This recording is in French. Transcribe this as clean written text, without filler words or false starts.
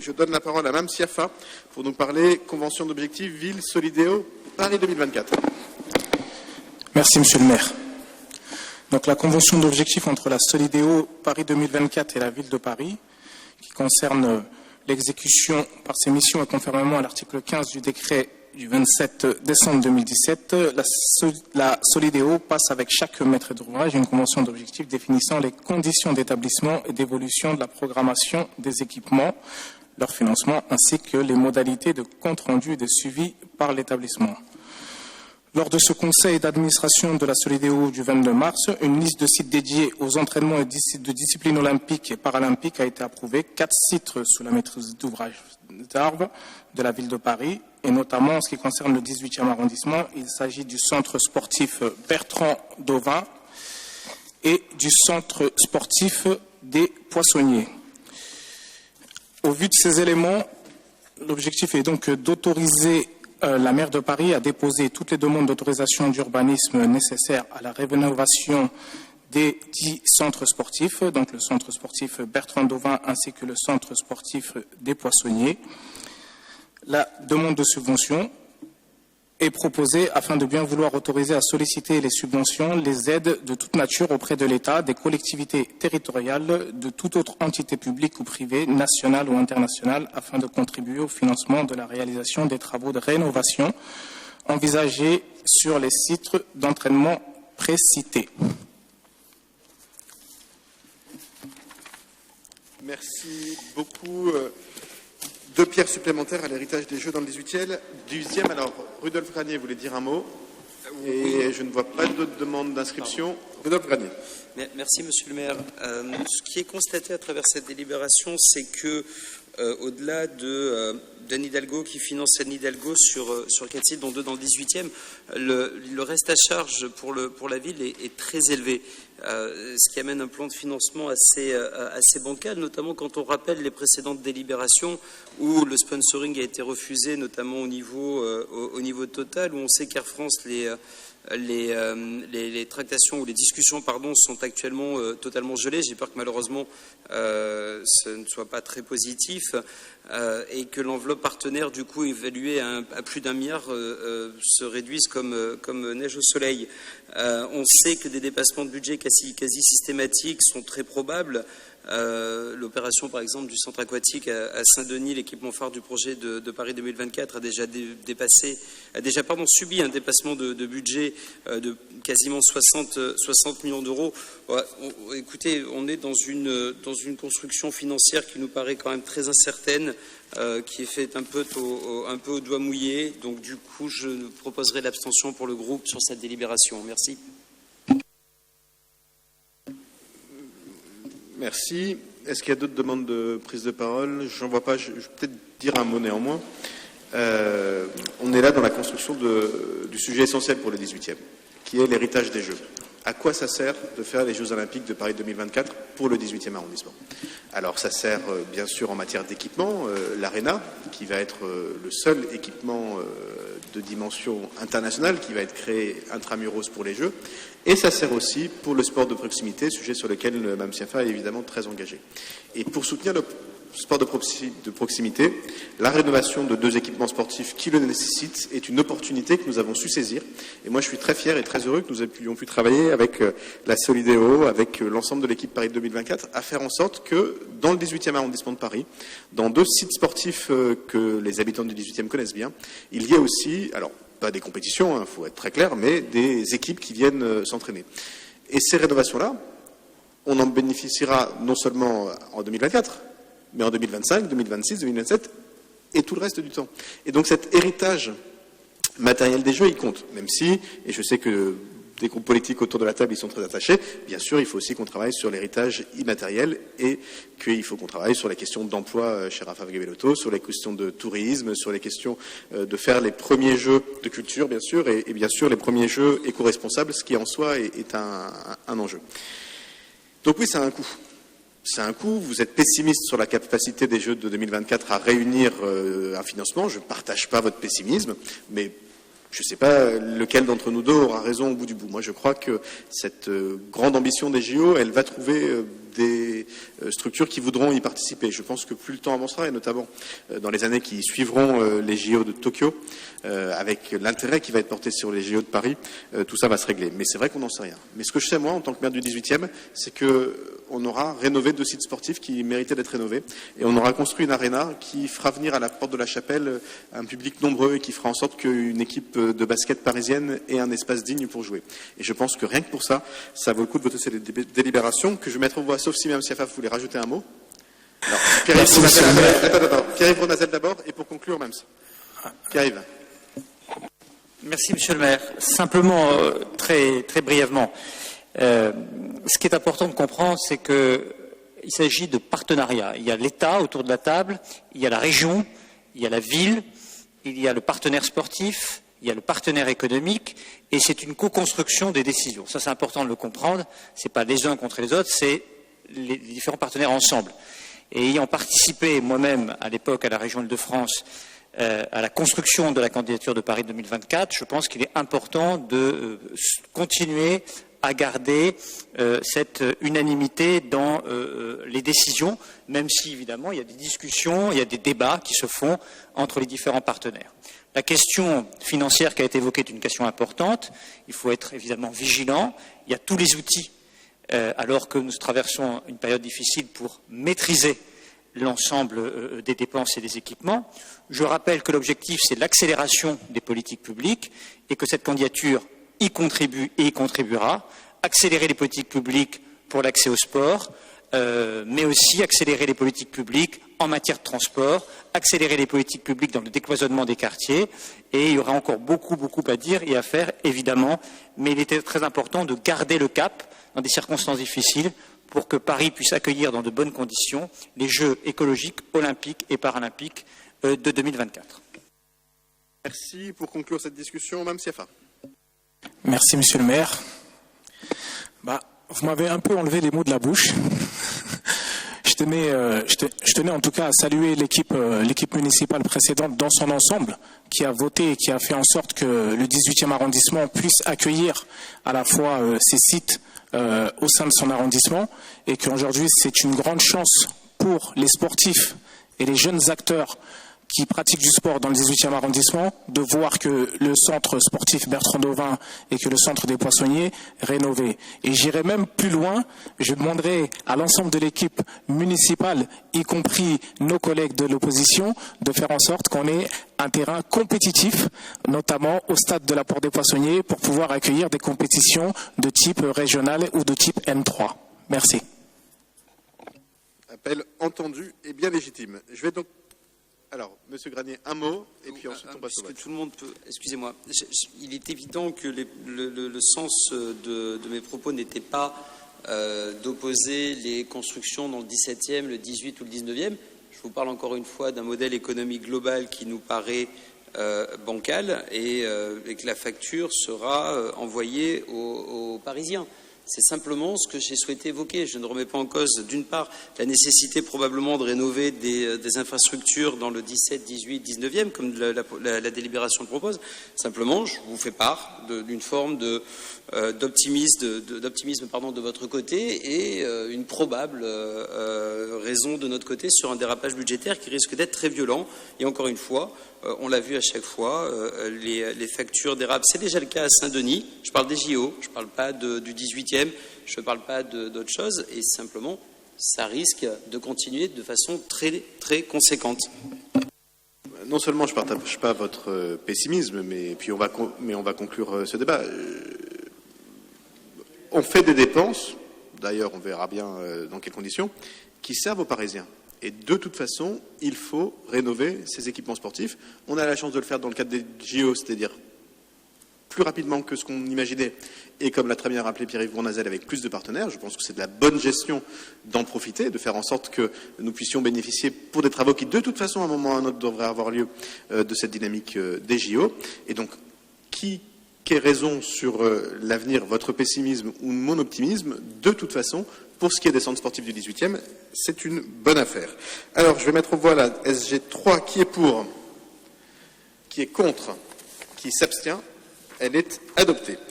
je donne la parole à Mme Siafa pour nous parler convention d'objectifs Ville Solidéo Paris 2024. Merci, Monsieur le maire. Donc, la convention d'objectifs entre la Solidéo Paris 2024 et la Ville de Paris, qui concerne l'exécution par ses missions et conformément à l'article 15 du décret du 27 décembre 2017, la Solidéo passe avec chaque maître d'ouvrage une convention d'objectifs définissant les conditions d'établissement et d'évolution de la programmation des équipements, leur financement, ainsi que les modalités de compte-rendu et de suivi par l'établissement. Lors de ce conseil d'administration de la Solidéo du 22 mars, une liste de sites dédiés aux entraînements et de disciplines olympiques et paralympiques a été approuvée. 4 sites sous la maîtrise d'ouvrage d'Arves de la ville de Paris, et notamment en ce qui concerne le 18e arrondissement, il s'agit du centre sportif Bertrand Dauvin et du centre sportif des Poissonniers. Au vu de ces éléments, l'objectif est donc d'autoriser la maire de Paris à déposer toutes les demandes d'autorisation d'urbanisme nécessaires à la rénovation des 10 centres sportifs, donc le centre sportif Bertrand Dauvin ainsi que le centre sportif des Poissonniers. La demande de subvention est proposée afin de bien vouloir autoriser à solliciter les subventions, les aides de toute nature auprès de l'État, des collectivités territoriales, de toute autre entité publique ou privée, nationale ou internationale, afin de contribuer au financement de la réalisation des travaux de rénovation envisagés sur les sites d'entraînement précités. Merci beaucoup. 2 pierres supplémentaires à l'héritage des Jeux dans le 18e. Alors, Rudolf Granier voulait dire un mot. Et je ne vois pas d'autres demandes d'inscription. Rudolf Granier. Merci, Monsieur le maire. Ce qui est constaté à travers cette délibération, c'est que, au-delà d'Anne Hidalgo qui finance Anne Hidalgo sur 4 sites, dont 2 dans le 18e, le reste à charge pour la ville est très élevé. Ce qui amène un plan de financement assez bancal, notamment quand on rappelle les précédentes délibérations où le sponsoring a été refusé, notamment au niveau total, où on sait qu'Air France, les tractations ou les discussions sont actuellement totalement gelées. J'ai peur que malheureusement ce ne soit pas très positif et que l'enveloppe partenaire du coup évaluée à plus d'1 milliard se réduise comme neige au soleil. On sait que des dépassements de budget quasi systématiques sont très probables. L'opération par exemple du centre aquatique à Saint-Denis, l'équipement phare du projet de Paris 2024, a déjà subi un dépassement de budget de quasiment 60 millions d'euros. Écoutez, on est dans une construction financière qui nous paraît quand même très incertaine, qui est faite un peu au doigt mouillé. Donc du coup, je proposerai l'abstention pour le groupe sur cette délibération. Merci. Merci. Est-ce qu'il y a d'autres demandes de prise de parole? J'en vois pas. Je vais peut-être dire un mot néanmoins. On est là dans la construction du sujet essentiel pour le 18e, qui est l'héritage des Jeux. À quoi ça sert de faire les Jeux Olympiques de Paris 2024 pour le 18e arrondissement? Alors ça sert bien sûr en matière d'équipement, l'Arena, qui va être le seul équipement de dimension internationale qui va être créé intramuros pour les Jeux, et ça sert aussi pour le sport de proximité, sujet sur lequel Mme Siafa est évidemment très engagée. Et pour soutenir le sport de proximité, la rénovation de 2 équipements sportifs qui le nécessitent est une opportunité que nous avons su saisir. Et moi, je suis très fier et très heureux que nous ayons pu travailler avec la Solidéo, avec l'ensemble de l'équipe Paris 2024, à faire en sorte que, dans le 18e arrondissement de Paris, dans 2 sites sportifs que les habitants du 18e connaissent bien, il y ait aussi, alors pas des compétitions, il faut être très clair, mais des équipes qui viennent s'entraîner. Et ces rénovations-là, on en bénéficiera non seulement en 2024, mais en 2025, 2026, 2027 et tout le reste du temps. Et donc cet héritage matériel des Jeux, il compte, même si, et je sais que des groupes politiques autour de la table, ils sont très attachés, bien sûr, il faut aussi qu'on travaille sur l'héritage immatériel et qu'il faut qu'on travaille sur les questions d'emploi chez Rafa Gabellotto, sur les questions de tourisme, sur les questions de faire les premiers Jeux de culture, bien sûr, et bien sûr les premiers Jeux éco-responsables, ce qui en soi est un enjeu. Donc oui, ça a un coût. C'est un coût. Vous êtes pessimiste sur la capacité des Jeux de 2024 à réunir un financement. Je ne partage pas votre pessimisme, mais je ne sais pas lequel d'entre nous deux aura raison au bout du bout. Moi, je crois que cette grande ambition des JO, elle va trouver des structures qui voudront y participer. Je pense que plus le temps avancera, et notamment dans les années qui suivront les JO de Tokyo, avec l'intérêt qui va être porté sur les JO de Paris, tout ça va se régler. Mais c'est vrai qu'on n'en sait rien. Mais ce que je sais, moi, en tant que maire du 18e, c'est qu'on aura rénové 2 sites sportifs qui méritaient d'être rénovés, et on aura construit une aréna qui fera venir à la porte de la Chapelle un public nombreux et qui fera en sorte qu'une équipe de basket parisienne ait un espace digne pour jouer. Et je pense que rien que pour ça, ça vaut le coup de voter cette délibération que je vais mettre aux voix, sauf si Mme Siafa voulait rajouter un mot. Alors, Pierre-Yves Ronazel d'abord, et pour conclure, même. Pierre-Yves. Merci, Monsieur le maire. Simplement, très brièvement, ce qui est important de comprendre, c'est qu'il s'agit de partenariats. Il y a l'État autour de la table, il y a la région, il y a la ville, il y a le partenaire sportif, il y a le partenaire économique, et c'est une co-construction des décisions. Ça, c'est important de le comprendre. Ce n'est pas les uns contre les autres, c'est les différents partenaires ensemble. Et ayant participé moi-même à l'époque à la région Île-de-France à la construction de la candidature de Paris 2024, je pense qu'il est important de continuer à garder cette unanimité dans les décisions, même si évidemment il y a des discussions, il y a des débats qui se font entre les différents partenaires. La question financière qui a été évoquée est une question importante. Il faut être évidemment vigilant. Il y a tous les outils, alors que nous traversons une période difficile, pour maîtriser l'ensemble des dépenses et des équipements. Je rappelle que l'objectif, c'est l'accélération des politiques publiques et que cette candidature y contribue et y contribuera. Accélérer les politiques publiques pour l'accès au sport, mais aussi accélérer les politiques publiques en matière de transport, accélérer les politiques publiques dans le décloisonnement des quartiers. Et il y aura encore beaucoup à dire et à faire, évidemment, mais il était très important de garder le cap dans des circonstances difficiles pour que Paris puisse accueillir dans de bonnes conditions les Jeux écologiques, olympiques et paralympiques de 2024. Merci. Pour conclure cette discussion, Mme Siafa. Merci, Monsieur le maire. Vous m'avez un peu enlevé les mots de la bouche. Je tenais en tout cas à saluer l'équipe municipale précédente dans son ensemble, qui a voté et qui a fait en sorte que le 18e arrondissement puisse accueillir à la fois ces sites au sein de son arrondissement, et qu'aujourd'hui c'est une grande chance pour les sportifs et les jeunes acteurs qui pratiquent du sport dans le 18e arrondissement de voir que le centre sportif Bertrand Dauvin et que le centre des Poissonniers rénové. Et j'irai même plus loin, je demanderai à l'ensemble de l'équipe municipale, y compris nos collègues de l'opposition, de faire en sorte qu'on ait un terrain compétitif, notamment au stade de la Porte des Poissonniers, pour pouvoir accueillir des compétitions de type régional ou de type N3. Merci. Appel entendu et bien légitime. Je vais donc... Alors, Monsieur Granier, un mot, et puis ensuite on passe au vote. Tout le monde peut... Excusez-moi. Il est évident que le sens de mes propos n'était pas d'opposer les constructions dans le 17e, le 18 ou le 19e. Je vous parle encore une fois d'un modèle économique global qui nous paraît bancal et que la facture sera envoyée aux Parisiens. C'est simplement ce que j'ai souhaité évoquer. Je ne remets pas en cause, d'une part, la nécessité probablement de rénover des infrastructures dans le 17, 18, 19e, comme la délibération le propose. Simplement, je vous fais part d'une forme d'optimisme de votre côté et une probable raison de notre côté sur un dérapage budgétaire qui risque d'être très violent. Et encore une fois, on l'a vu à chaque fois, les factures dérapent. C'est déjà le cas à Saint-Denis. Je parle des JO, je ne parle pas du 18e, je ne parle pas d'autre chose. Et simplement, ça risque de continuer de façon très, très conséquente. Non seulement je ne partage pas votre pessimisme, mais on va conclure ce débat. On fait des dépenses, d'ailleurs on verra bien dans quelles conditions, qui servent aux Parisiens. Et de toute façon, il faut rénover ces équipements sportifs. On a la chance de le faire dans le cadre des JO, c'est-à-dire plus rapidement que ce qu'on imaginait. Et comme l'a très bien rappelé Pierre-Yves Bournazel, avec plus de partenaires, je pense que c'est de la bonne gestion d'en profiter, de faire en sorte que nous puissions bénéficier pour des travaux qui, de toute façon, à un moment ou à un autre, devraient avoir lieu de cette dynamique des JO. Et donc, qui ait raison sur l'avenir, votre pessimisme ou mon optimisme, de toute façon, pour ce qui est des centres sportifs du 18e, c'est une bonne affaire. Alors, je vais mettre au voie la SG3. Qui est pour? Qui est contre? Qui s'abstient? Elle est adoptée.